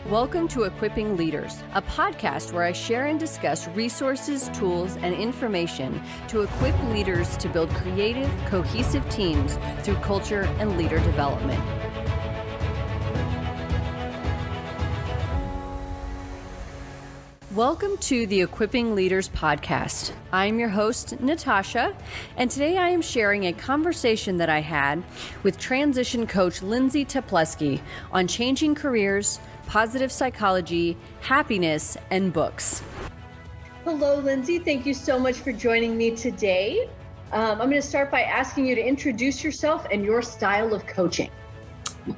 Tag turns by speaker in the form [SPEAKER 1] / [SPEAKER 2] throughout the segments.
[SPEAKER 1] Welcome to Equipping Leaders, a podcast where I share and discuss resources, tools, and information to equip leaders to build creative, cohesive teams through culture and leader development. Welcome to the Equipping Leaders podcast. I'm your host, Natasha, and today I am sharing a conversation that I had with transition coach Lindsay Teplesky on changing careers, positive psychology, happiness, and books. Hello, Lindsay. Thank you so much for joining me today. I'm going to start by asking you to introduce yourself and your style of coaching.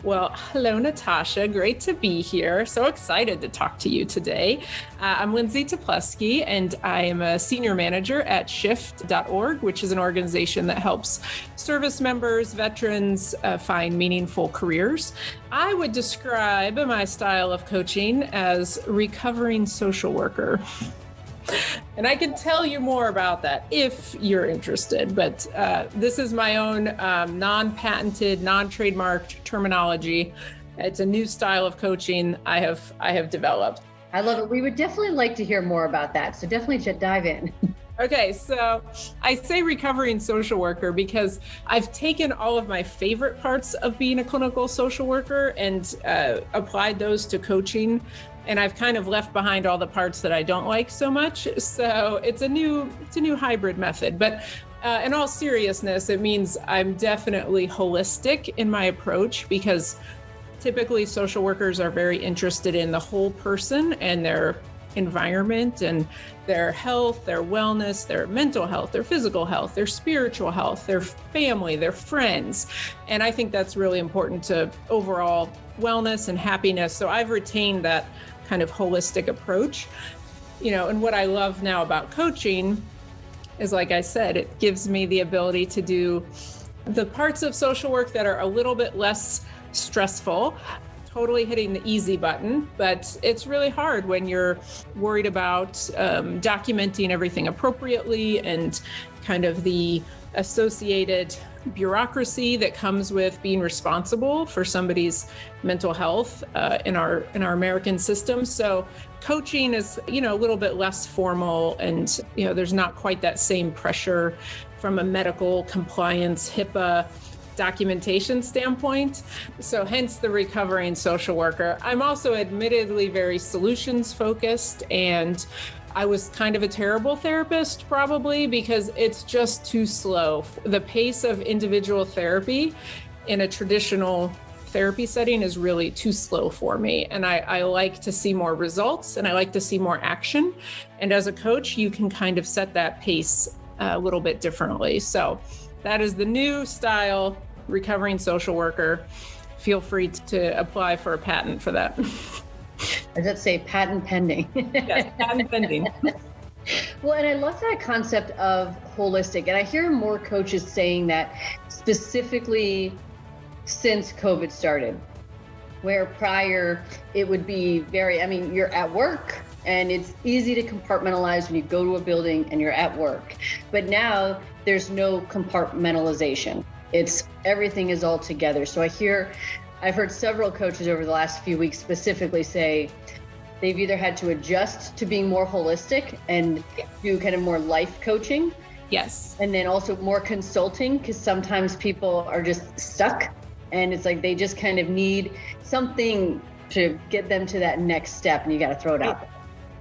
[SPEAKER 2] Well, hello, Natasha. Great to be here. So excited to talk to you today. I'm Lindsay Teplesky, and I am a senior manager at shift.org, which is an organization that helps service members, veterans find meaningful careers. I would describe my style of coaching as recovering social worker. And I can tell you more about that if you're interested, but this is my own non-patented, non-trademarked terminology. It's a new style of coaching I have developed.
[SPEAKER 1] I love it. We would definitely like to hear more about that. So definitely dive in.
[SPEAKER 2] Okay, so I say recovering social worker because I've taken all of my favorite parts of being a clinical social worker and applied those to coaching. And I've kind of left behind all the parts that I don't like so much. So it's a new hybrid method. But in all seriousness, it means I'm definitely holistic in my approach because typically social workers are very interested in the whole person and their environment and their health, their wellness, their mental health, their physical health, their spiritual health, their family, their friends. And I think that's really important to overall wellness and happiness. So I've retained that kind of holistic approach, and what I love now about coaching is, like I said, it gives me the ability to do the parts of social work that are a little bit less stressful, totally hitting the easy button, but it's really hard when you're worried about documenting everything appropriately and kind of the associated bureaucracy that comes with being responsible for somebody's mental health in our American system. So coaching is, a little bit less formal, and there's not quite that same pressure from a medical compliance HIPAA documentation standpoint. So hence the recovering social worker. I'm also admittedly very solutions focused, and I was kind of a terrible therapist probably because it's just too slow. The pace of individual therapy in a traditional therapy setting is really too slow for me. And I like to see more results and I like to see more action. And as a coach, you can kind of set that pace a little bit differently. So that is the new style, recovering social worker. Feel free to apply for a patent for that.
[SPEAKER 1] Does that say patent pending?
[SPEAKER 2] Yes, patent pending.
[SPEAKER 1] Well, and I love that concept of holistic. And I hear more coaches saying that specifically since COVID started, where prior it would be you're at work and it's easy to compartmentalize when you go to a building and you're at work. But now there's no compartmentalization. Everything is all together. So I've heard several coaches over the last few weeks specifically say they've either had to adjust to being more holistic and do kind of more life coaching.
[SPEAKER 2] Yes.
[SPEAKER 1] And then also more consulting, because sometimes people are just stuck and it's like they just kind of need something to get them to that next step, and you got to throw it out there.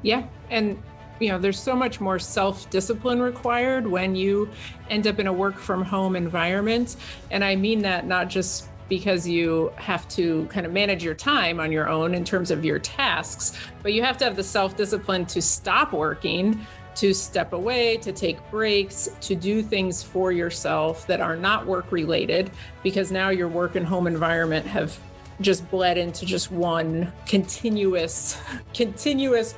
[SPEAKER 2] Yeah. And there's so much more self-discipline required when you end up in a work from home environment. And I mean that not just because you have to kind of manage your time on your own in terms of your tasks, but you have to have the self-discipline to stop working, to step away, to take breaks, to do things for yourself that are not work related, because now your work and home environment have just bled into just one continuous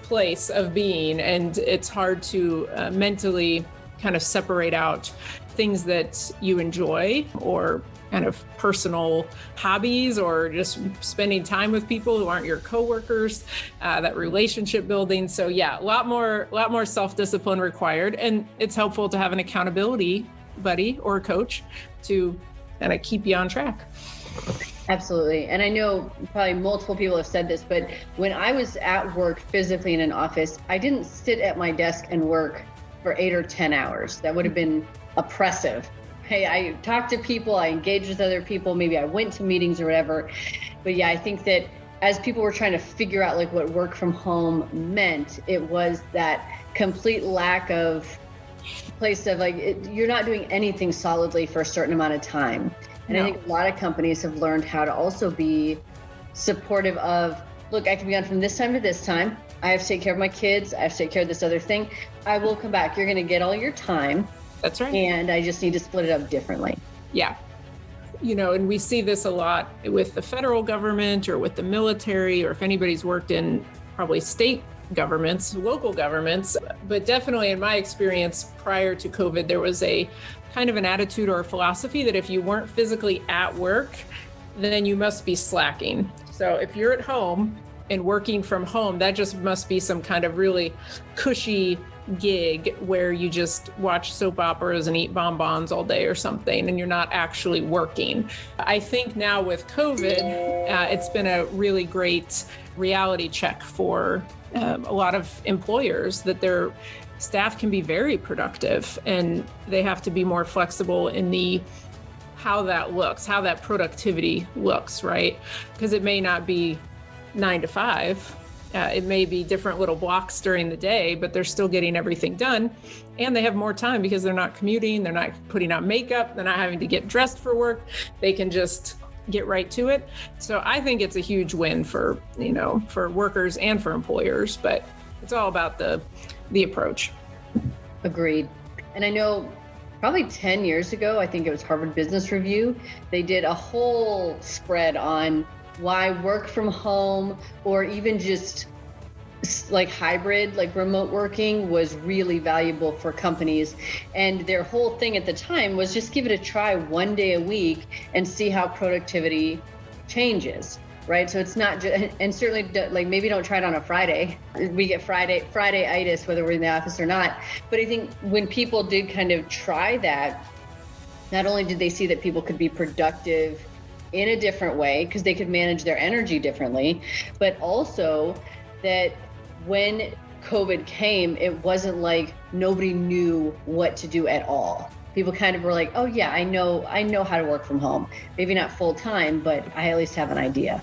[SPEAKER 2] place of being. And it's hard to mentally kind of separate out things that you enjoy or kind of personal hobbies or just spending time with people who aren't your coworkers, that relationship building. So yeah, a lot more self-discipline required. And it's helpful to have an accountability buddy or a coach to kind of keep you on track.
[SPEAKER 1] Absolutely. And I know probably multiple people have said this, but when I was at work physically in an office, I didn't sit at my desk and work for 8 or 10 hours. That would have been oppressive. Hey, I talked to people, I engaged with other people, maybe I went to meetings or whatever. But yeah, I think that as people were trying to figure out like what work from home meant, it was that complete lack of place of you're not doing anything solidly for a certain amount of time. And I think a lot of companies have learned how to also be supportive of, look, I can be on from this time to this time. I have to take care of my kids. I have to take care of this other thing. I will come back. You're going to get all your time.
[SPEAKER 2] That's right.
[SPEAKER 1] And I just need to split it up differently.
[SPEAKER 2] Yeah. And we see this a lot with the federal government or with the military, or if anybody's worked in probably state governments, local governments. But definitely in my experience prior to COVID, there was a kind of an attitude or a philosophy that if you weren't physically at work, then you must be slacking. So if you're at home and working from home, that just must be some kind of really cushy gig where you just watch soap operas and eat bonbons all day or something, and you're not actually working. I think now with COVID, it's been a really great reality check for a lot of employers that their staff can be very productive, and they have to be more flexible in how that looks, how that productivity looks, right? Because it may not be 9 to 5. It may be different little blocks during the day, but they're still getting everything done. And they have more time because they're not commuting, they're not putting on makeup, they're not having to get dressed for work. They can just get right to it. So I think it's a huge win for workers and for employers, but it's all about the approach.
[SPEAKER 1] Agreed. And I know probably 10 years ago, I think it was Harvard Business Review, they did a whole spread on why work from home or even just like hybrid, like remote working was really valuable for companies. And their whole thing at the time was just give it a try 1 day a week and see how productivity changes, right? So it's not just, and certainly like maybe don't try it on a Friday. We get Friday-itis, whether we're in the office or not. But I think when people did kind of try that, not only did they see that people could be productive in a different way because they could manage their energy differently, but also that when COVID came, it wasn't like nobody knew what to do at all. People kind of were like, oh yeah, I know how to work from home. Maybe not full time, but I at least have an idea.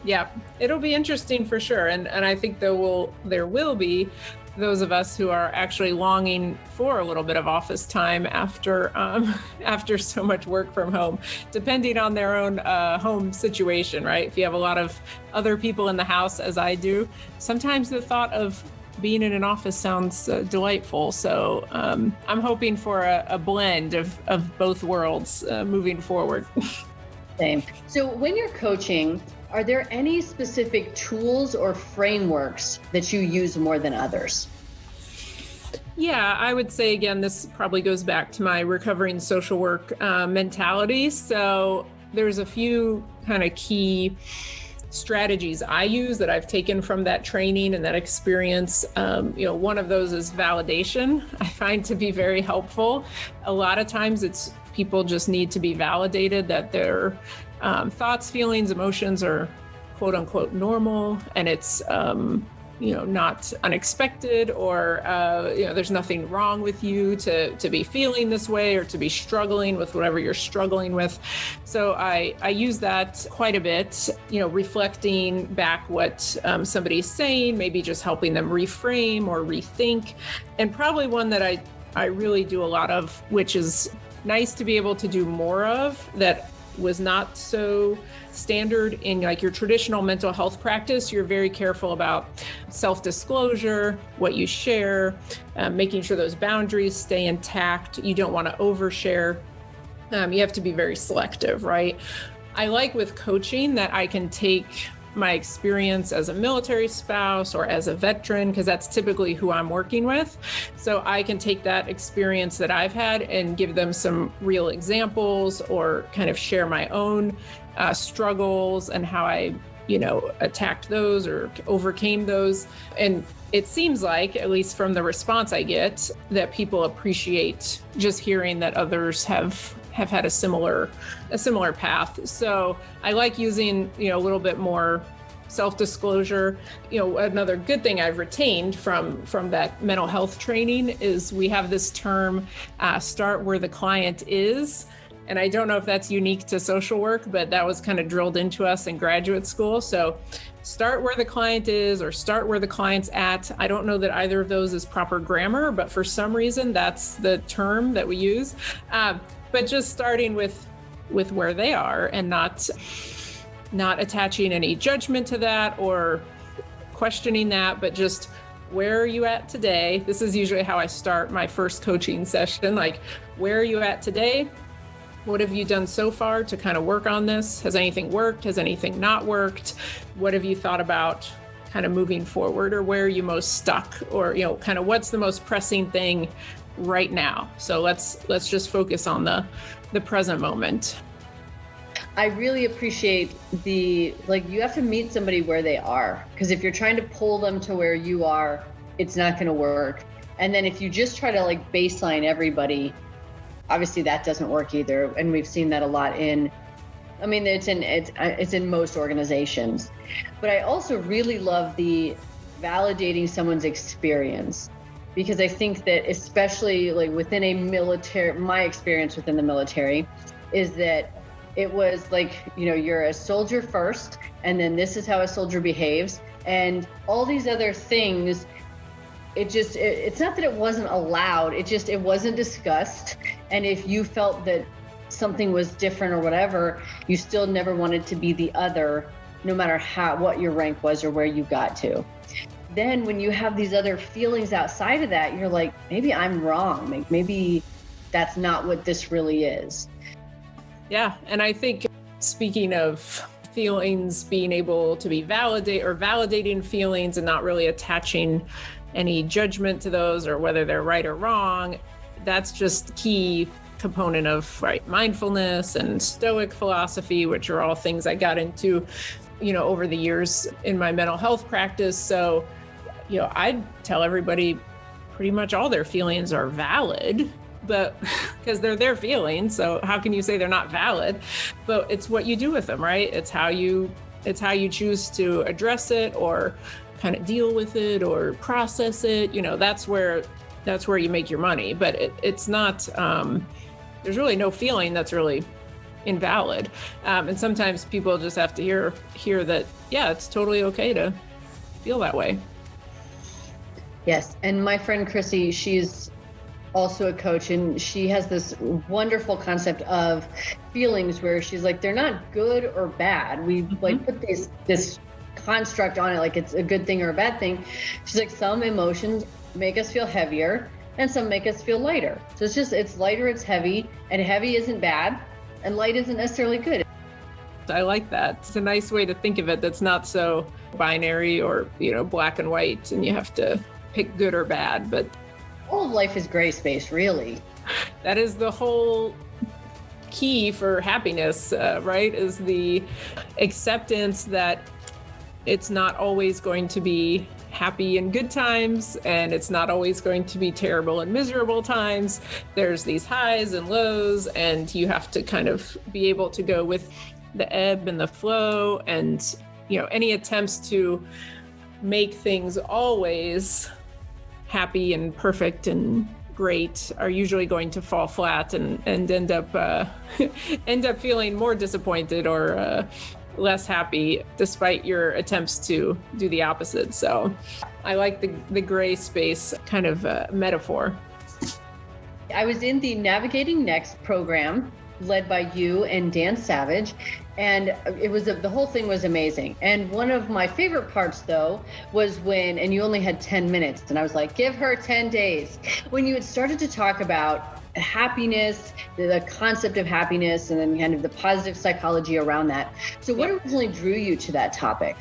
[SPEAKER 2] Yeah, it'll be interesting for sure. And I think there will be those of us who are actually longing for a little bit of office time after so much work from home, depending on their own home situation, right? If you have a lot of other people in the house, as I do, sometimes the thought of being in an office sounds delightful. So I'm hoping for a blend of both worlds moving forward.
[SPEAKER 1] Same. So when you're coaching, are there any specific tools or frameworks that you use more than others?
[SPEAKER 2] Yeah, I would say, again, this probably goes back to my recovering social work mentality. So there's a few kind of key strategies I use that I've taken from that training and that experience. One of those is validation. I find to be very helpful. A lot of times it's people just need to be validated that their thoughts, feelings, emotions are quote unquote normal, and it's not unexpected, or there's nothing wrong with you to be feeling this way or to be struggling with whatever you're struggling with. So I use that quite a bit, reflecting back what somebody's saying, maybe just helping them reframe or rethink. And probably one that I really do a lot of, which is nice to be able to do more of, that was not so standard in like your traditional mental health practice. You're very careful about self-disclosure, what you share, making sure those boundaries stay intact. You don't want to overshare. You have to be very selective, right? I like with coaching that I can take my experience as a military spouse or as a veteran, because that's typically who I'm working with. So I can take that experience that I've had and give them some real examples, or kind of share my own struggles and how I, attacked those or overcame those. And it seems like, at least from the response I get, that people appreciate just hearing that others have have had a similar path. So I like using, a little bit more self-disclosure. Another good thing I've retained from that mental health training is we have this term, start where the client is. And I don't know if that's unique to social work, but that was kind of drilled into us in graduate school. So start where the client is or start where the client's at. I don't know that either of those is proper grammar, but for some reason, that's the term that we use. But just starting with where they are and not attaching any judgment to that or questioning that, but just where are you at today? This is usually how I start my first coaching session. Like, where are you at today? What have you done so far to kind of work on this? Has anything worked? Has anything not worked? What have you thought about kind of moving forward, or where are you most stuck, or, kind of what's the most pressing thing right now? So let's just focus on the present moment.
[SPEAKER 1] I really appreciate you have to meet somebody where they are, because if you're trying to pull them to where you are, it's not going to work. And then if you just try to baseline everybody, obviously that doesn't work either. And we've seen that a lot it's in most organizations. But I also really love the validating someone's experience, because I think that especially within a military, my experience within the military is that it was you're a soldier first, and then this is how a soldier behaves, and all these other things. It's not that it wasn't allowed, it wasn't discussed. And if you felt that something was different or whatever, you still never wanted to be the other, no matter what your rank was or where you got to. Then when you have these other feelings outside of that, you're like, maybe I'm wrong. Maybe that's not what this really is.
[SPEAKER 2] Yeah. And I think, speaking of feelings, being able to be validating feelings and not really attaching any judgment to those or whether they're right or wrong, that's just key component of mindfulness and Stoic philosophy, which are all things I got into, over the years in my mental health practice. So, I'd tell everybody pretty much all their feelings are valid, but because they're their feelings. So how can you say they're not valid? But it's what you do with them, right? It's how you choose to address it or kind of deal with it or process it. That's where you make your money. But it's not, there's really no feeling that's really invalid. And sometimes people just have to hear that, yeah, it's totally okay to feel that way.
[SPEAKER 1] Yes. And my friend Chrissy, she's also a coach, and she has this wonderful concept of feelings where she's like, they're not good or bad. We put this construct on it, like it's a good thing or a bad thing. She's like, some emotions make us feel heavier and some make us feel lighter. So it's lighter, it's heavy, and heavy isn't bad and light isn't necessarily good.
[SPEAKER 2] I like that. It's a nice way to think of it. That's not so binary or, black and white and you have to pick good or bad, but
[SPEAKER 1] all of life is gray space, really.
[SPEAKER 2] That is the whole key for happiness, right? Is the acceptance that it's not always going to be happy in good times, and it's not always going to be terrible in miserable times. There's these highs and lows, and you have to kind of be able to go with the ebb and the flow. And, any attempts to make things always happy and perfect and great are usually going to fall flat and end up feeling more disappointed or less happy despite your attempts to do the opposite. So I like the gray space kind of metaphor.
[SPEAKER 1] I was in the Navigating Next program led by you and Dan Savage, and it was the whole thing was amazing. And one of my favorite parts though was and you only had 10 minutes, and I was like, give her 10 days. When you had started to talk about happiness, the concept of happiness, and then kind of the positive psychology around that. So what originally drew you to that topic?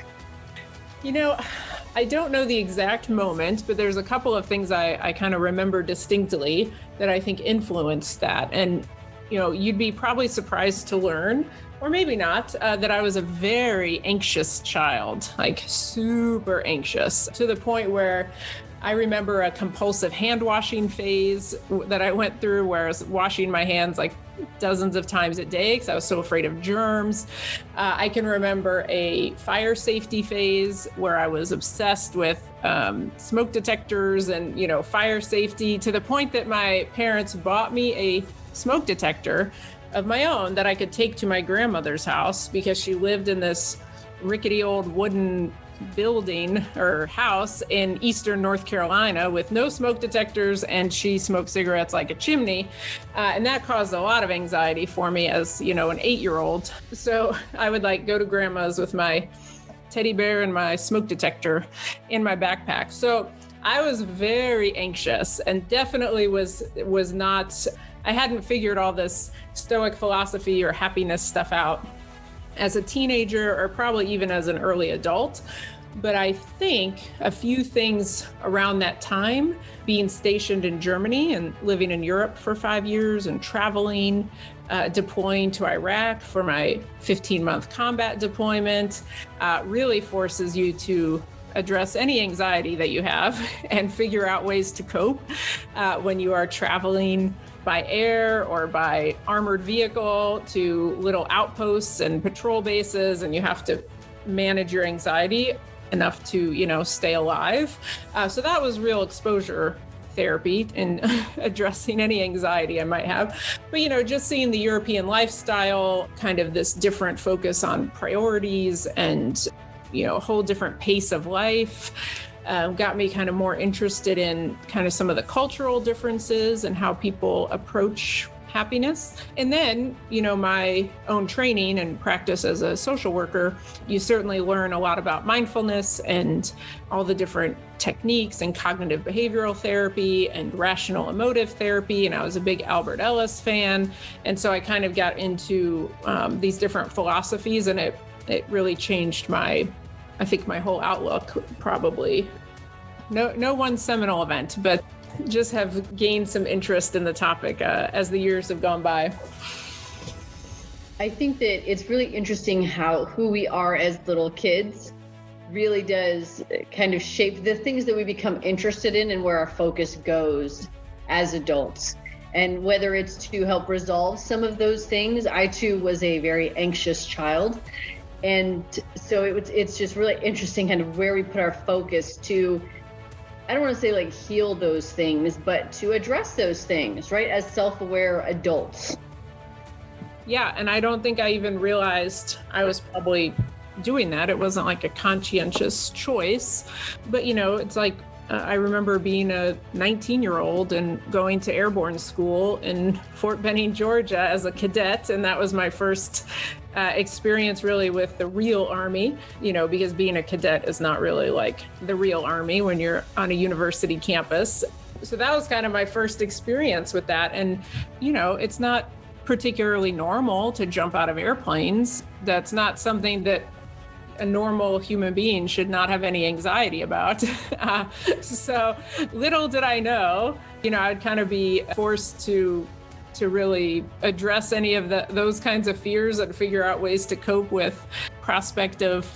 [SPEAKER 2] I don't know the exact moment, but there's a couple of things I kind of remember distinctly that I think influenced that. And, you'd be probably surprised to learn, or maybe not, that I was a very anxious child, like super anxious, to the point where I remember a compulsive hand washing phase that I went through where I was washing my hands like dozens of times a day because I was so afraid of germs. I can remember a fire safety phase where I was obsessed with smoke detectors and, fire safety, to the point that my parents bought me a smoke detector of my own that I could take to my grandmother's house, because she lived in this rickety old wooden building or house in eastern North Carolina with no smoke detectors, and she smoked cigarettes like a chimney. And that caused a lot of anxiety for me as, an 8-year-old. So I would go to grandma's with my teddy bear and my smoke detector in my backpack. So I was very anxious, and definitely was not, I hadn't figured all this Stoic philosophy or happiness stuff out as a teenager, or probably even as an early adult. But I think a few things around that time, being stationed in Germany and living in Europe for 5 years and traveling, deploying to Iraq for my 15-month combat deployment, really forces you to address any anxiety that you have and figure out ways to cope when you are traveling by air or by armored vehicle to little outposts and patrol bases, and you have to manage your anxiety enough to, stay alive. So that was real exposure therapy in addressing any anxiety I might have. But, just seeing the European lifestyle, kind of this different focus on priorities and, a whole different pace of life, got me kind of more interested in kind of some of the cultural differences and how people approach happiness. And then, my own training and practice as a social worker, you certainly learn a lot about mindfulness and all the different techniques and cognitive behavioral therapy and rational emotive therapy. And I was a big Albert Ellis fan. And so I kind of got into these different philosophies, and it really changed my whole outlook, probably. No one seminal event, but just have gained some interest in the topic as the years have gone by.
[SPEAKER 1] I think that it's really interesting how who we are as little kids really does kind of shape the things that we become interested in and where our focus goes as adults. And whether it's to help resolve some of those things, I too was a very anxious child. And so it's just really interesting kind of where we put our focus to, I don't want to say heal those things, but to address those things, right? As self-aware adults.
[SPEAKER 2] Yeah. And I don't think I even realized I was probably doing that. It wasn't a conscientious choice, but it's I remember being a 19-year-old and going to airborne school in Fort Benning, Georgia as a cadet. And that was my first experience really with the real Army, because being a cadet is not really like the real Army when you're on a university campus. So that was kind of my first experience with that. And, it's not particularly normal to jump out of airplanes. That's not something that a normal human being should not have any anxiety about. So little did I know, I'd kind of be forced to really address any of those kinds of fears and figure out ways to cope with prospect of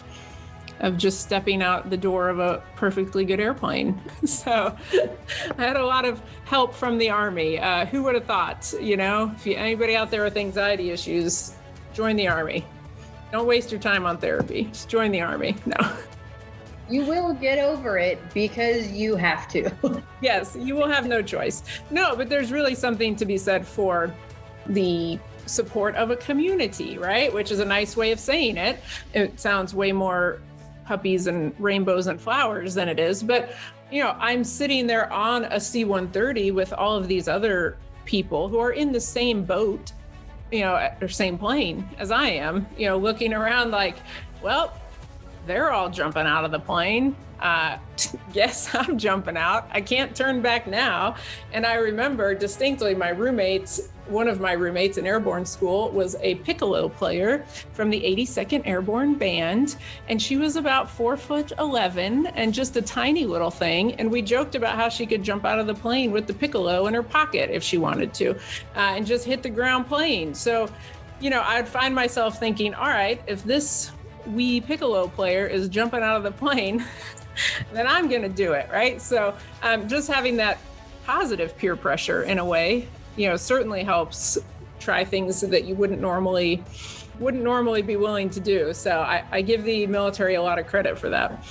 [SPEAKER 2] just stepping out the door of a perfectly good airplane. So I had a lot of help from the Army. Who would have thought, if anybody out there with anxiety issues, join the Army. Don't waste your time on therapy. Just join the Army. No.
[SPEAKER 1] You will get over it because you have to.
[SPEAKER 2] Yes, you will have no choice. No, but there's really something to be said for the support of a community, right? Which is a nice way of saying it. It sounds way more puppies and rainbows and flowers than it is. But, I'm sitting there on a C-130 with all of these other people who are in the same boat, or same plane as I am, looking around well, they're all jumping out of the plane. Guess I'm jumping out. I can't turn back now. And I remember distinctly one of my roommates in airborne school was a piccolo player from the 82nd Airborne Band. And she was about 4'11" and just a tiny little thing. And we joked about how she could jump out of the plane with the piccolo in her pocket if she wanted to, and just hit the ground playing. So, I'd find myself thinking, all right, if this wee piccolo player is jumping out of the plane, then I'm going to do it, right? So just having that positive peer pressure in a way, certainly helps try things that you wouldn't normally be willing to do. So I give the military a lot of credit for that.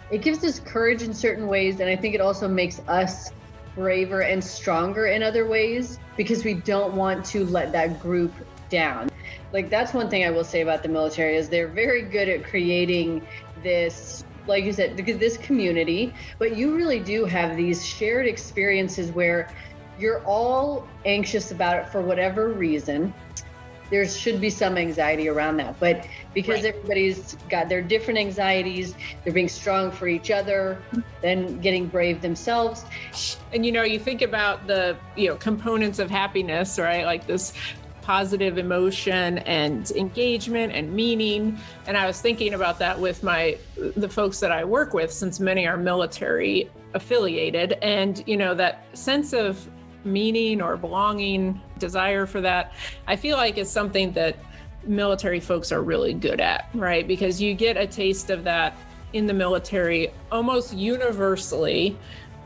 [SPEAKER 1] It gives us courage in certain ways, and I think it also makes us braver and stronger in other ways because we don't want to let that group down. Like, that's one thing I will say about the military is they're very good at creating this, like you said, this community, but you really do have these shared experiences where you're all anxious about it for whatever reason. There should be some anxiety around that, but because everybody's got their different anxieties, they're being strong for each other, then getting brave themselves.
[SPEAKER 2] And, you think about the, components of happiness, right? Like this positive emotion and engagement and meaning. And I was thinking about that with the folks that I work with, since many are military affiliated, and, that sense of meaning or belonging, desire for that, I feel like is something that military folks are really good at, right? Because you get a taste of that in the military almost universally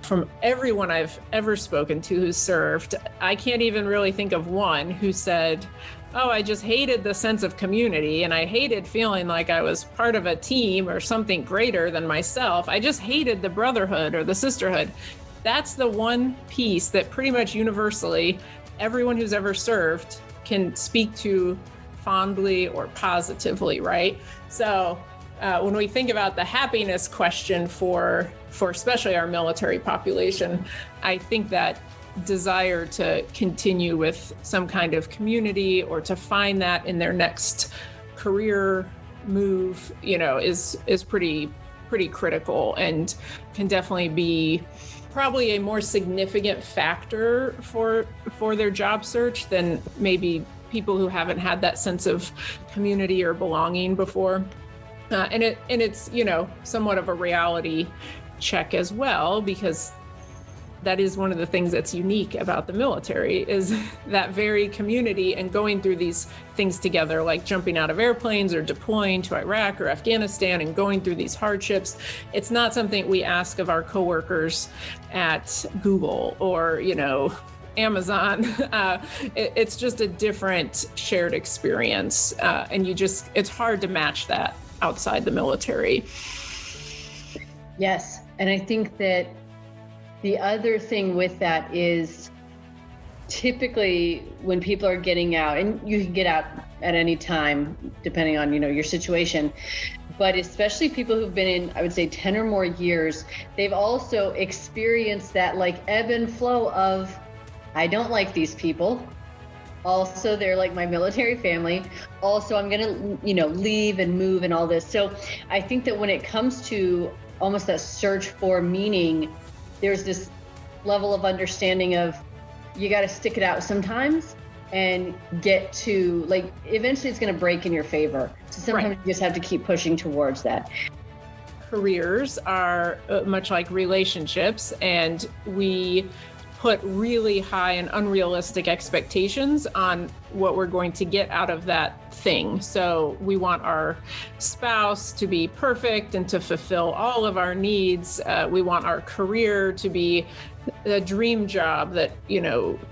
[SPEAKER 2] from everyone I've ever spoken to who's served. I can't even really think of one who said, oh, I just hated the sense of community and I hated feeling like I was part of a team or something greater than myself. I just hated the brotherhood or the sisterhood. That's the one piece that pretty much universally everyone who's ever served can speak to fondly or positively, right? So when we think about the happiness question for especially our military population, I think that desire to continue with some kind of community or to find that in their next career move, is pretty critical and can definitely be probably a more significant factor for their job search than maybe people who haven't had that sense of community or belonging before. And it's, somewhat of a reality check as well, because that is one of the things that's unique about the military is that very community and going through these things together, like jumping out of airplanes or deploying to Iraq or Afghanistan and going through these hardships. It's not something we ask of our coworkers at Google or, Amazon. It's just a different shared experience. And it's hard to match that outside the military.
[SPEAKER 1] Yes. And I think that the other thing with that is typically when people are getting out, and you can get out at any time depending on, your situation, but especially people who've been in, I would say 10 or more years, they've also experienced that like ebb and flow of, I don't like these people. Also, they're like my military family. Also, I'm going to, leave and move and all this. So I think that when it comes to almost that search for meaning, there's this level of understanding of you got to stick it out sometimes and get to, like, eventually it's going to break in your favor. So sometimes you just have to keep pushing towards that.
[SPEAKER 2] Careers are much like relationships, and we put really high and unrealistic expectations on what we're going to get out of that thing. So we want our spouse to be perfect and to fulfill all of our needs. We want our career to be a dream job that,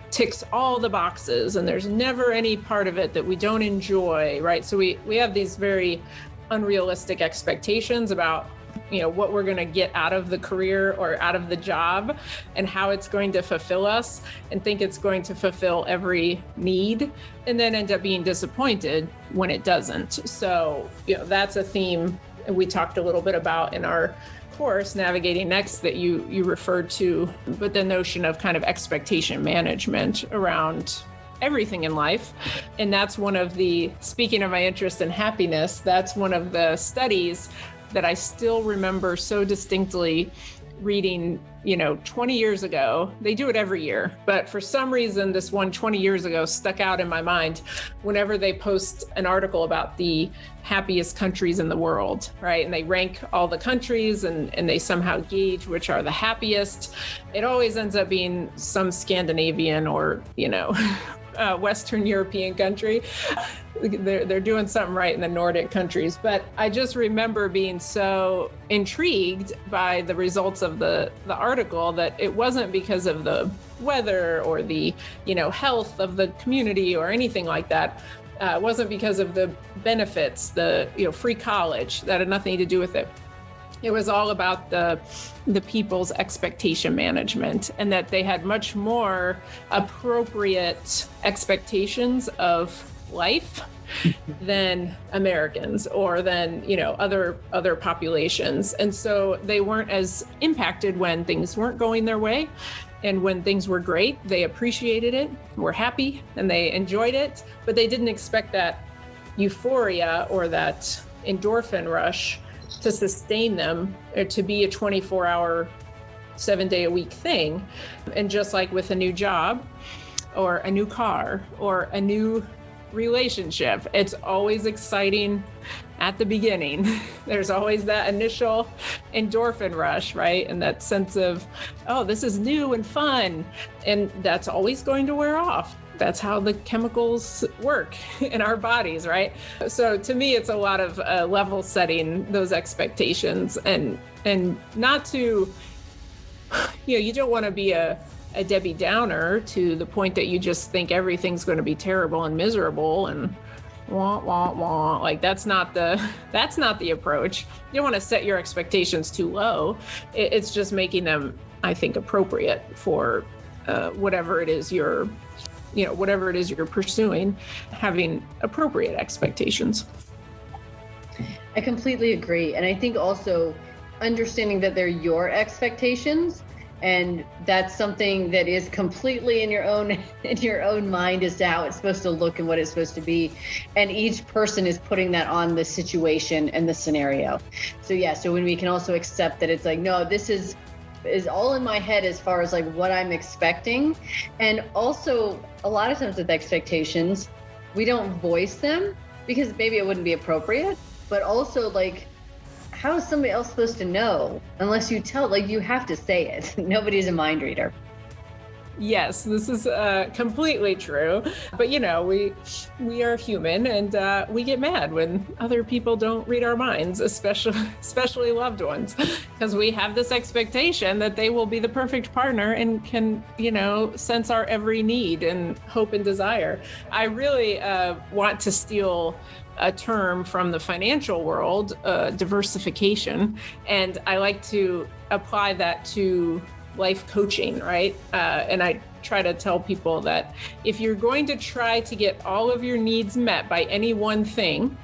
[SPEAKER 2] ticks all the boxes, and there's never any part of it that we don't enjoy, right? So we have these very unrealistic expectations about what we're going to get out of the career or out of the job and how it's going to fulfill us, and think it's going to fulfill every need, and then end up being disappointed when it doesn't. So, that's a theme we talked a little bit about in our course, Navigating Next, that you referred to, but the notion of kind of expectation management around everything in life. And that's one of the, speaking of my interest in happiness, that's one of the studies that I still remember so distinctly reading, 20 years ago. They do it every year, but for some reason, this one 20 years ago stuck out in my mind whenever they post an article about the happiest countries in the world, right? And they rank all the countries and they somehow gauge which are the happiest. It always ends up being some Scandinavian or, Western European country. they're doing something right in the Nordic countries. But I just remember being so intrigued by the results of the article that it wasn't because of the weather or the, health of the community or anything like that. It wasn't because of the benefits, the free college, that had nothing to do with it. It was all about the people's expectation management, and that they had much more appropriate expectations of life than Americans or than other populations. And so they weren't as impacted when things weren't going their way. And when things were great, they appreciated it, were happy, and they enjoyed it, but they didn't expect that euphoria or that endorphin rush to sustain them, or to be a 24-hour, 7-day-a-week thing. And just like with a new job or a new car or a new relationship, it's always exciting at the beginning. There's always that initial endorphin rush, right? And that sense of, oh, this is new and fun. And that's always going to wear off. That's how the chemicals work in our bodies, right? So to me, it's a lot of level setting those expectations, and not to, you don't want to be a Debbie Downer to the point that you just think everything's going to be terrible and miserable and wah, wah, wah. Like that's not the approach. You don't want to set your expectations too low. It's just making them, I think, appropriate for whatever it is you're pursuing, having appropriate expectations.
[SPEAKER 1] I completely agree. And I think also understanding that they're your expectations, and that's something that is completely in your own mind as to how it's supposed to look and what it's supposed to be. And each person is putting that on the situation and the scenario. So when we can also accept that it's like, no, this is all in my head as far as like what I'm expecting. And also a lot of times with expectations, we don't voice them because maybe it wouldn't be appropriate, but also like, how is somebody else supposed to know unless you tell, like you have to say it. Nobody's a mind reader.
[SPEAKER 2] Yes, this is completely true. But we are human, and we get mad when other people don't read our minds, especially loved ones, because we have this expectation that they will be the perfect partner and can, sense our every need and hope and desire. I really want to steal a term from the financial world, diversification, and I like to apply that to life coaching, right? And I try to tell people that if you're going to try to get all of your needs met by any one thing,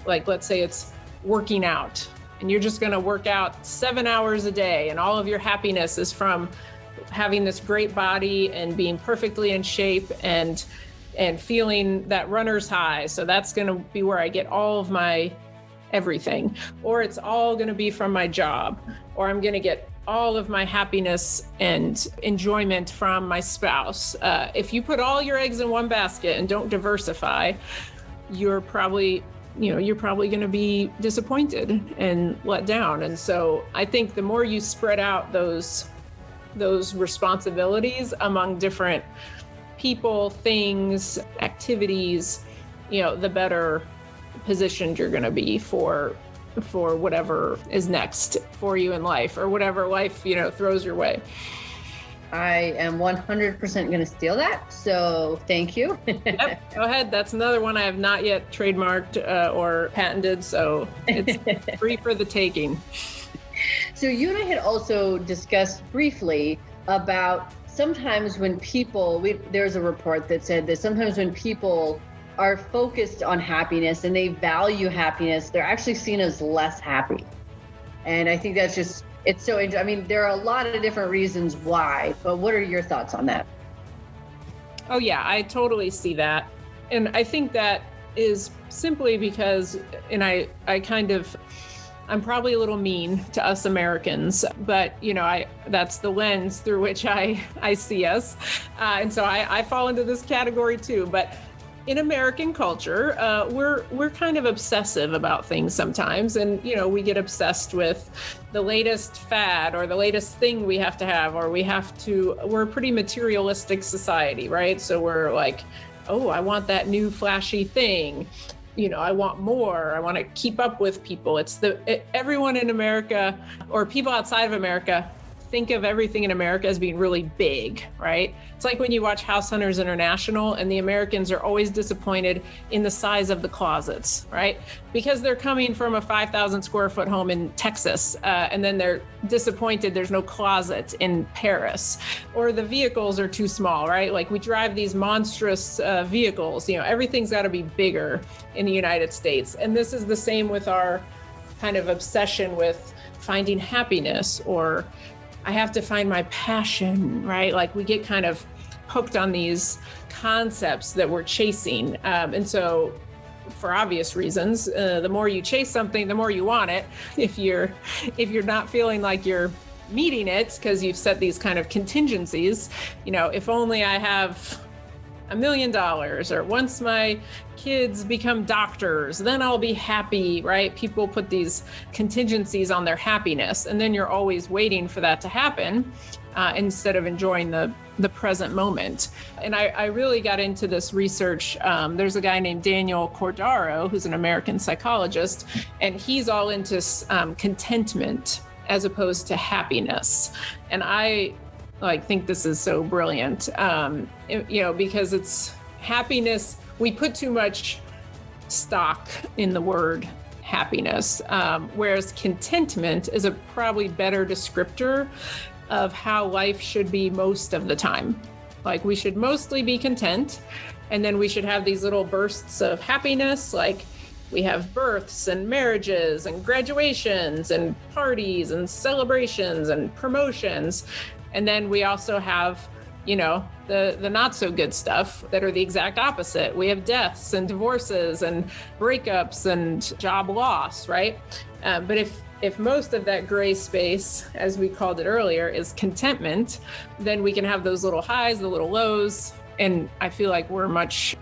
[SPEAKER 2] like let's say it's working out, and you're just going to work out 7 hours a day, and all of your happiness is from having this great body and being perfectly in shape and feeling that runner's high. So that's going to be where I get all of my everything, or it's all going to be from my job, or I'm going to get all of my happiness and enjoyment from my spouse. If you put all your eggs in one basket and don't diversify, you're probably going to be disappointed and let down. And so I think the more you spread out those responsibilities among different people, things, activities, the better positioned you're going to be for whatever is next for you in life, or whatever life, throws your way.
[SPEAKER 1] I am 100% going to steal that. So thank you.
[SPEAKER 2] Yep, go ahead. That's another one I have not yet trademarked or patented. So it's free for the taking.
[SPEAKER 1] So you and I had also discussed briefly about sometimes when people, there's a report that said that sometimes when people are focused on happiness and they value happiness, they're actually seen as less happy. And I think that's just, it's so, I mean, there are a lot of different reasons why, but what are your thoughts on that?
[SPEAKER 2] Oh yeah, I totally see that. And I think that is simply because, and I'm probably a little mean to us Americans, but that's the lens through which I see us. And so I fall into this category too. But in American culture, we're kind of obsessive about things sometimes. And, we get obsessed with the latest fad or the latest thing we have to have, or we're a pretty materialistic society, right? So we're like, oh, I want that new flashy thing. I want more. I want to keep up with people. Everyone in America, or people outside of America, think of everything in America as being really big, right? It's like when you watch House Hunters International and the Americans are always disappointed in the size of the closets, right? Because they're coming from a 5,000 square foot home in Texas, and then they're disappointed there's no closet in Paris, or the vehicles are too small, right? Like we drive these monstrous vehicles, everything's got to be bigger in the United States. And this is the same with our kind of obsession with finding happiness, or I have to find my passion, right? Like we get kind of hooked on these concepts that we're chasing. And so for obvious reasons, the more you chase something, the more you want it. If you're not feeling like you're meeting it because you've set these kind of contingencies, if only I have $1 million, or once my kids become doctors, then I'll be happy, right? People put these contingencies on their happiness, and then you're always waiting for that to happen instead of enjoying the present moment. And I really got into this research. There's a guy named Daniel Cordaro, who's an American psychologist, and he's all into contentment as opposed to happiness. And I think this is so brilliant, because it's happiness. We put too much stock in the word happiness, whereas contentment is a probably better descriptor of how life should be most of the time. Like we should mostly be content, and then we should have these little bursts of happiness, like we have births and marriages and graduations and parties and celebrations and promotions. And then we also have, the not so good stuff that are the exact opposite. We have deaths and divorces and breakups and job loss, right? But if most of that gray space, as we called it earlier, is contentment, then we can have those little highs, the little lows. And I feel like we're much,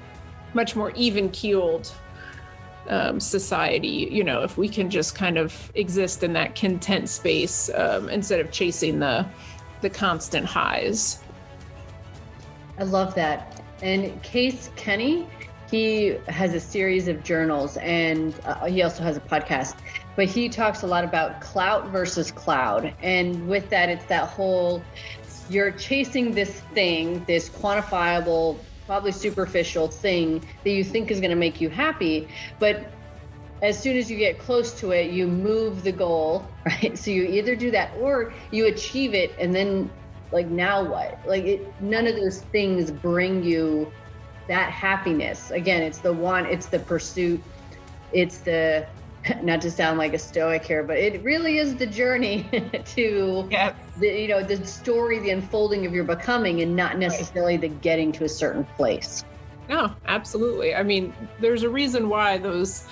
[SPEAKER 2] much more even-keeled society, if we can just kind of exist in that content space instead of chasing the constant highs.
[SPEAKER 1] I love that. And Case Kenny, he has a series of journals, and he also has a podcast, but he talks a lot about clout versus cloud. And with that, it's that whole, you're chasing this thing, this quantifiable, probably superficial thing that you think is going to make you happy, but as soon as you get close to it, you move the goal, right? So you either do that or you achieve it, and then now what? None of those things bring you that happiness. Again, it's the want, it's the pursuit, it's the, not to sound like a stoic here, but it really is the journey to the story, the unfolding of your becoming, and not necessarily the getting to a certain place.
[SPEAKER 2] No, absolutely. I mean, there's a reason why those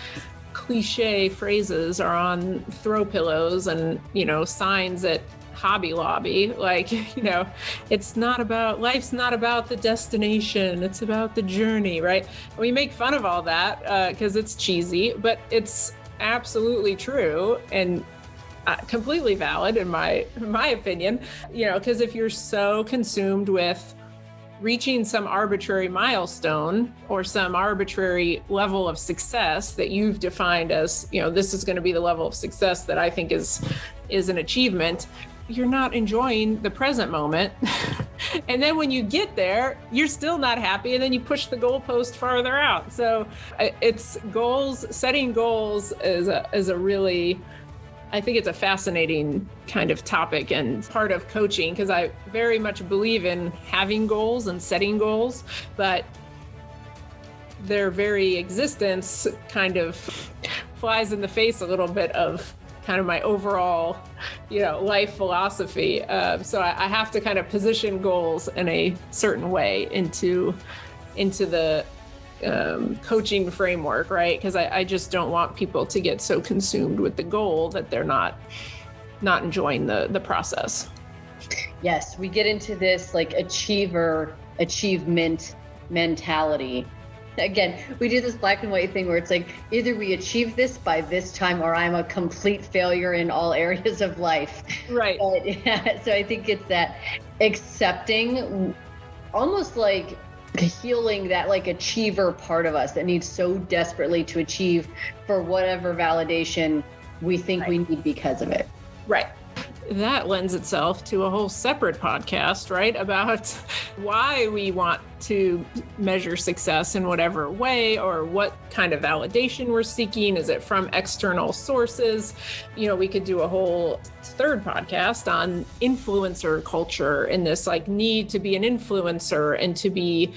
[SPEAKER 2] cliche phrases are on throw pillows and, signs at Hobby Lobby. Life's not about the destination. It's about the journey, right? We make fun of all that because it's cheesy, but it's absolutely true and completely valid in my opinion, because if you're so consumed with reaching some arbitrary milestone or some arbitrary level of success that you've defined as, this is going to be the level of success that I think is an achievement, you're not enjoying the present moment. And then when you get there, you're still not happy, and then you push the goalpost farther out. So it's goals, setting goals is a really, I think it's a fascinating kind of topic and part of coaching, because I very much believe in having goals and setting goals, but their very existence kind of flies in the face a little bit of kind of my overall, life philosophy. So I have to kind of position goals in a certain way into the coaching framework, right? Because I just don't want people to get so consumed with the goal that they're not enjoying the process.
[SPEAKER 1] Yes, we get into this achievement mentality. Again, we do this black and white thing where it's like, either we achieve this by this time or I'm a complete failure in all areas of life.
[SPEAKER 2] Right.
[SPEAKER 1] But, so I think it's that accepting, almost like healing that like achiever part of us that needs so desperately to achieve for whatever validation we think we need because of it.
[SPEAKER 2] Right. That lends itself to a whole separate podcast, right? About why we want to measure success in whatever way, or what kind of validation we're seeking. Is it from external sources? We could do a whole third podcast on influencer culture and this like need to be an influencer and to be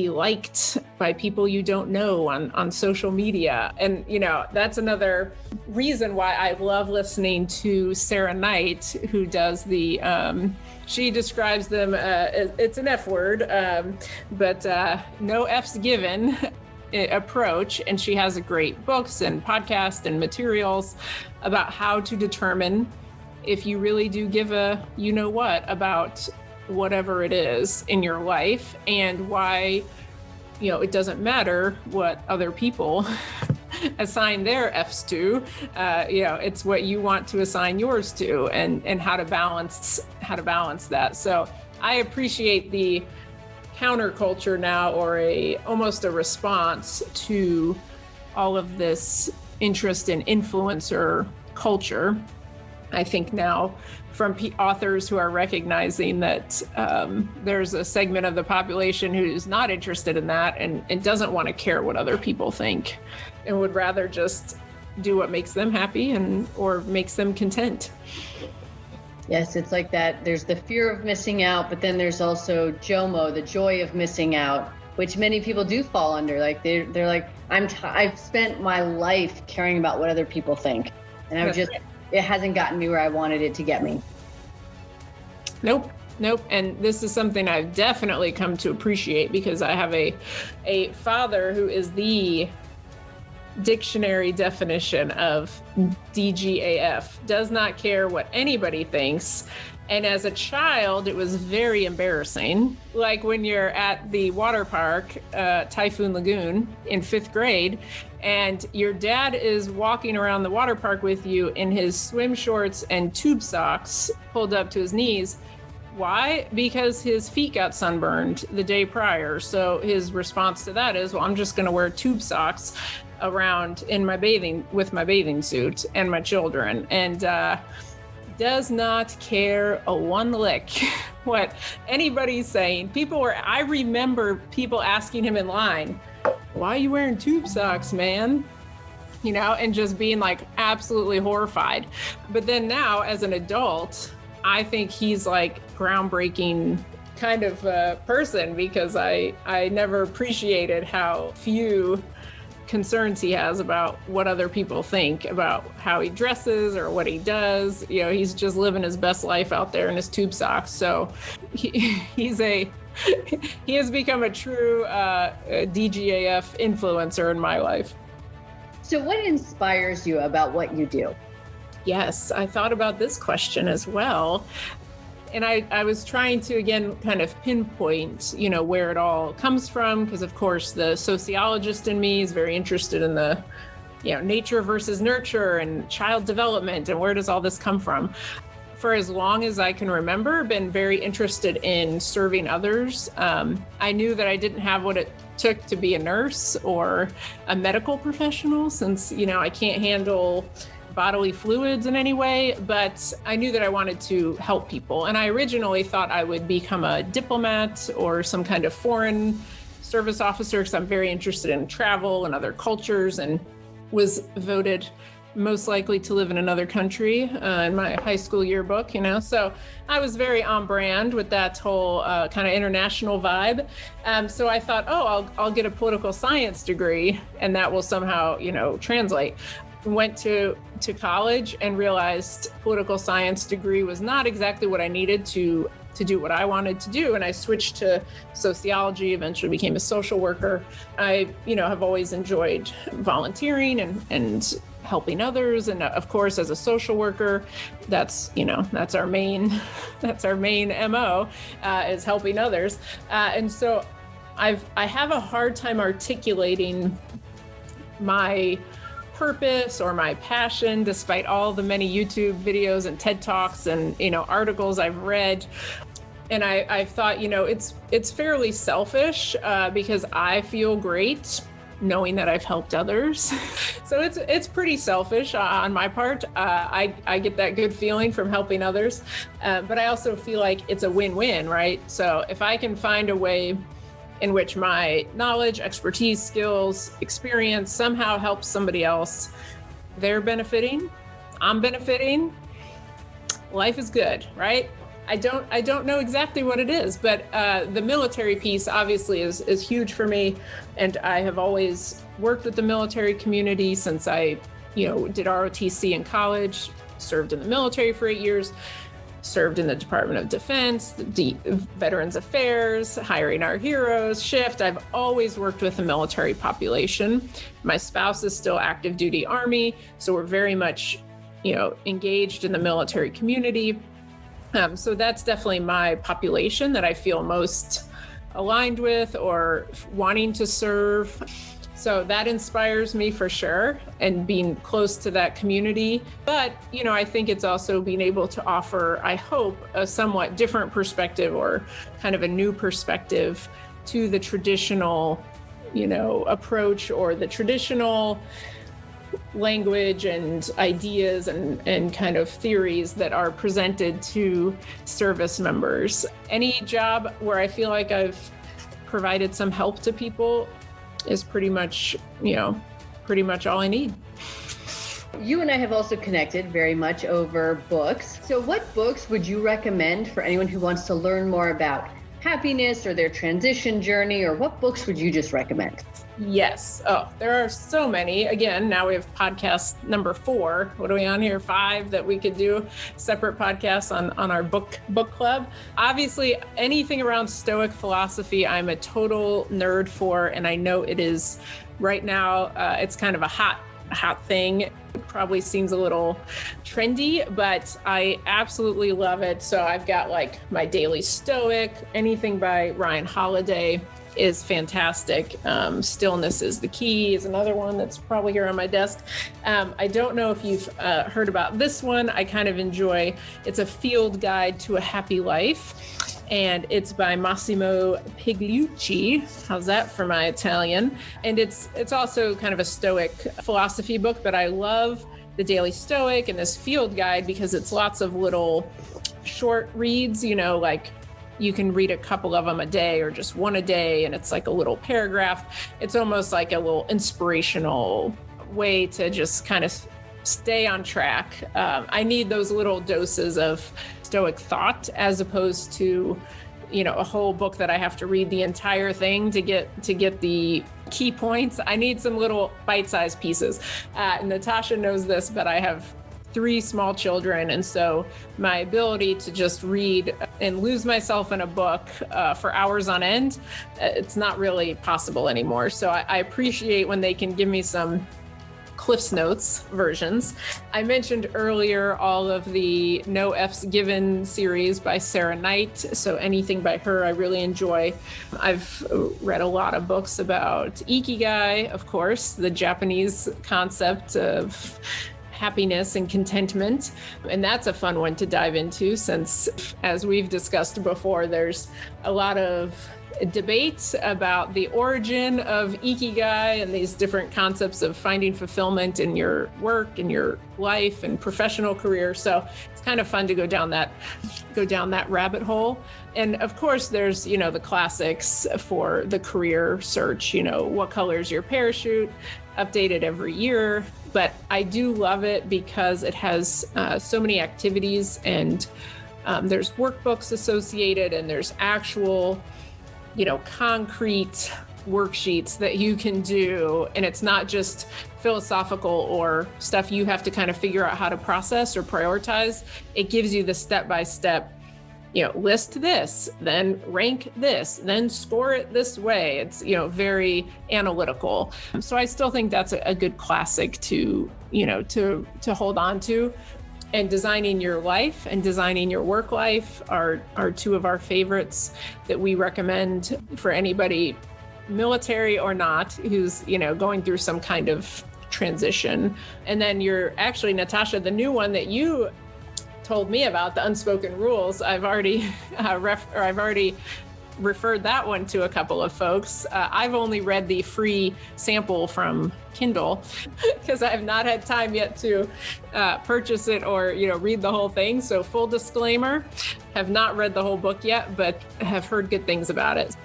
[SPEAKER 2] liked by people you don't know on social media. And, that's another reason why I love listening to Sarah Knight, who does she describes them, it's an F word, but no F's given approach. And she has great books and podcasts and materials about how to determine if you really do give a what about whatever it is in your life, and why it doesn't matter what other people assign their F's to. It's what you want to assign yours to, and how to balance that. So I appreciate the counterculture now, or almost a response to all of this interest in influencer culture. I think now from authors who are recognizing that there's a segment of the population who's not interested in that and doesn't want to care what other people think, and would rather just do what makes them happy or makes them content.
[SPEAKER 1] Yes, it's like that. There's the fear of missing out, but then there's also JOMO, the joy of missing out, which many people do fall under. Like they're like, I've spent my life caring about what other people think, and it hasn't gotten me where I wanted it to get me.
[SPEAKER 2] Nope. And this is something I've definitely come to appreciate, because I have a father who is the dictionary definition of DGAF, does not care what anybody thinks. And as a child, it was very embarrassing. Like when you're at the water park, Typhoon Lagoon, in 5th grade, and your dad is walking around the water park with you in his swim shorts and tube socks pulled up to his knees. Why? Because his feet got sunburned the day prior. So his response to that is, well, I'm just going to wear tube socks around with my bathing suit and my children. And does not care a one lick what anybody's saying. I remember people asking him in line, why are you wearing tube socks, man? And just being like absolutely horrified. But then now as an adult, I think he's like groundbreaking kind of person, because I never appreciated how few concerns he has about what other people think about how he dresses or what he does. He's just living his best life out there in his tube socks. So he has become a true DGAF influencer in my life.
[SPEAKER 1] So what inspires you about what you do?
[SPEAKER 2] Yes, I thought about this question as well. And I was trying to, again, kind of pinpoint, where it all comes from, because of course the sociologist in me is very interested in the, nature versus nurture and child development, and where does all this come from? For as long as I can remember, been very interested in serving others. I knew that I didn't have what it took to be a nurse or a medical professional, since, I can't handle bodily fluids in any way, but I knew that I wanted to help people. And I originally thought I would become a diplomat or some kind of foreign service officer, because I'm very interested in travel and other cultures, and was voted most likely to live in another country in my high school yearbook, So I was very on brand with that whole kind of international vibe. So I thought, I'll get a political science degree, and that will somehow, translate. Went to college and realized political science degree was not exactly what I needed to do what I wanted to do. And I switched to sociology, eventually became a social worker. I, have always enjoyed volunteering and helping others. And of course, as a social worker, that's our main MO, is helping others. And so I have a hard time articulating my purpose or my passion, despite all the many YouTube videos and TED Talks and, articles I've read. And I thought, it's fairly selfish because I feel great knowing that I've helped others. So it's pretty selfish on my part. I get that good feeling from helping others, but I also feel like it's a win-win, right? So if I can find a way in which my knowledge, expertise, skills, experience somehow helps somebody else, they're benefiting, I'm benefiting, life is good, right? I don't know exactly what it is, but the military piece obviously is huge for me. And I have always worked with the military community since I, did ROTC in college, served in the military for 8 years, served in the Department of Defense, the Veterans Affairs, Hiring Our Heroes, SHIFT. I've always worked with the military population. My spouse is still active duty Army, so we're very much, engaged in the military community. So that's definitely my population that I feel most aligned with or wanting to serve. So that inspires me for sure, and being close to that community. But, I think it's also being able to offer, I hope, a somewhat different perspective or kind of a new perspective to the traditional, approach or the traditional language and ideas and kind of theories that are presented to service members. Any job where I feel like I've provided some help to people is pretty much all I need.
[SPEAKER 1] You and I have also connected very much over books. So what books would you recommend for anyone who wants to learn more about happiness or their transition journey, or what books would you just recommend?
[SPEAKER 2] Yes. Oh, there are so many. Again, now we have podcast number 4. What are we on here? 5 that we could do separate podcasts on our book club. Obviously, anything around Stoic philosophy, I'm a total nerd for, and I know it is right now. It's kind of a hot thing. It probably seems a little trendy, but I absolutely love it. So I've got like my daily Stoic, anything by Ryan Holiday is fantastic. Stillness is the Key is another one that's probably here on my desk. I don't know if you've heard about this one. I kind of enjoy, it's a field guide to a happy life, and it's by Massimo Pigliucci. How's that for my Italian? And it's also kind of a Stoic philosophy book, but I love the Daily Stoic and this field guide because it's lots of little short reads, like you can read a couple of them a day or just one a day, and it's like a little paragraph. It's almost like a little inspirational way to just kind of stay on track. I need those little doses of Stoic thought as opposed to, a whole book that I have to read the entire thing to get the key points. I need some little bite-sized pieces. Natasha knows this, but I have 3 small children, and so my ability to just read and lose myself in a book for hours on end, it's not really possible anymore. So I appreciate when they can give me some Cliff's Notes versions. I mentioned earlier all of the No F's Given series by Sarah Knight. So anything by her I really enjoy. I've read a lot of books about Ikigai, of course, the Japanese concept of happiness and contentment. And that's a fun one to dive into since, as we've discussed before, there's a lot of debate about the origin of Ikigai and these different concepts of finding fulfillment in your work and your life and professional career. So it's kind of fun to go down that rabbit hole. And of course, there's, the classics for the career search, what color is your parachute, updated every year. But I do love it because it has so many activities, and there's workbooks associated, and there's actual, concrete worksheets that you can do. And it's not just philosophical or stuff you have to kind of figure out how to process or prioritize. It gives you the step-by-step, list this, then rank this, then score it this way. It's, very analytical. So I still think that's a good classic to hold on to. And designing your life and designing your work life are 2 of our favorites that we recommend for anybody, military or not, who's, going through some kind of transition. And then Natasha, the new one that you told me about, the Unspoken Rules, I've already referred that one to a couple of folks. I've only read the free sample from Kindle because I have not had time yet to purchase it or read the whole thing. So full disclaimer, have not read the whole book yet, but have heard good things about it.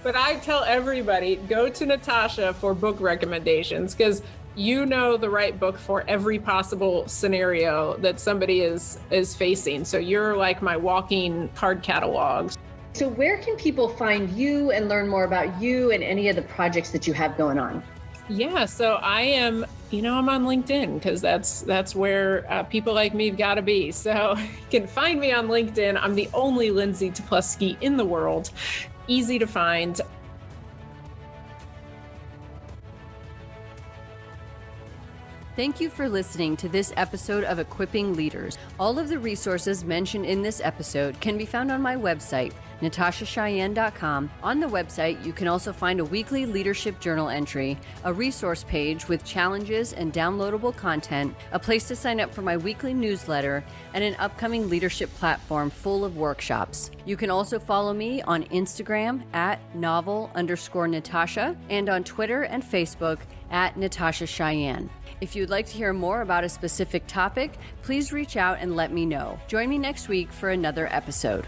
[SPEAKER 2] But I tell everybody, go to Natasha for book recommendations because you know the right book for every possible scenario that somebody is facing. So you're like my walking card catalog.
[SPEAKER 1] So where can people find you and learn more about you and any of the projects that you have going on?
[SPEAKER 2] Yeah, so I am, I'm on LinkedIn because that's where people like me have got to be. So you can find me on LinkedIn. I'm the only Lindsay Teplesky in the world. Easy to find.
[SPEAKER 3] Thank you for listening to this episode of Equipping Leaders. All of the resources mentioned in this episode can be found on my website, natashacheyenne.com. On the website, you can also find a weekly leadership journal entry, a resource page with challenges and downloadable content, a place to sign up for my weekly newsletter, and an upcoming leadership platform full of workshops. You can also follow me on Instagram at novel_Natasha and on Twitter and Facebook at Natasha Cheyenne. If you'd like to hear more about a specific topic, please reach out and let me know. Join me next week for another episode.